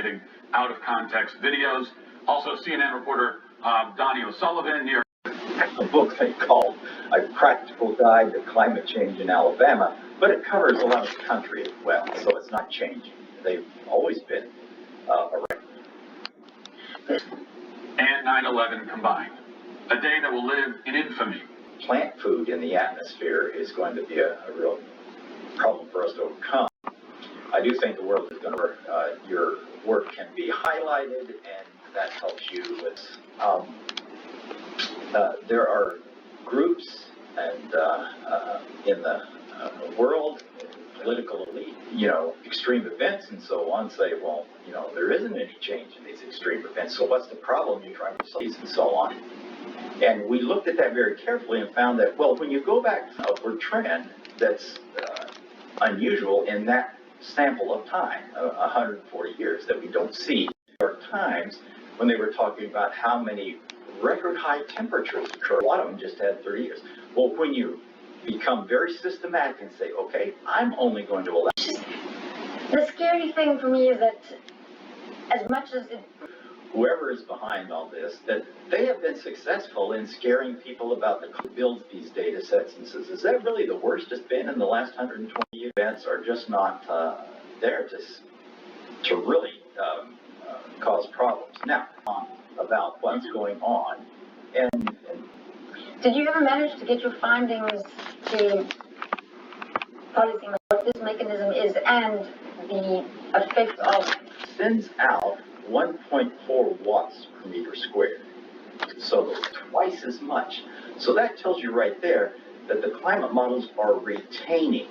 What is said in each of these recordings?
citing out-of-context videos. Also, CNN reporter Donnie O'Sullivan, New York. A book they called A Practical Guide to Climate Change in Alabama, but it covers a lot of the country as well, so it's not changing. They've always been around. And 9/11 combined. A day that will live in infamy. Plant food in the atmosphere is going to be a real problem for us to overcome. I do think the world is going to your work can be highlighted, and that helps you with. There are groups and in the world, political elite, extreme events and so on, say, well, there isn't any change in these extreme events, so what's the problem you're trying to solve, and so on. And we looked at that very carefully and found that, well, when you go back to an upward trend that's unusual in that sample of time, 140 years, that we don't see. There are times when they were talking about how many record high temperatures occur. A lot of them just had 30 years. Well, when you become very systematic and say, okay, I'm only going to allow. The scary thing for me is that as much as whoever is behind all this, that they have been successful in scaring people about the builds these data sets and says, is that really the worst it's been in the last 120 years? Events are just not there to really cause problems. Now, about what's going on, and did you ever manage to get your findings to policy what this mechanism is and the effect of sends out 1.4 watts per meter squared, so twice as much. So that tells you right there that the climate models are retaining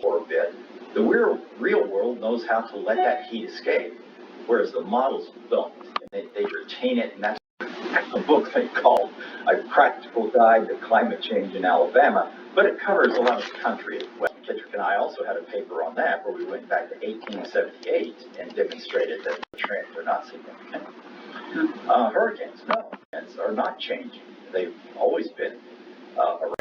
for a bit. The real world knows how to let that heat escape, whereas the models don't. They retain it, and that's a book they called A Practical Guide to Climate Change in Alabama, but it covers a lot of the country as well. Kendrick and I also had a paper on that where we went back to 1878 and demonstrated that the trends are not significant. Hurricanes, no, are not changing. They've always been around.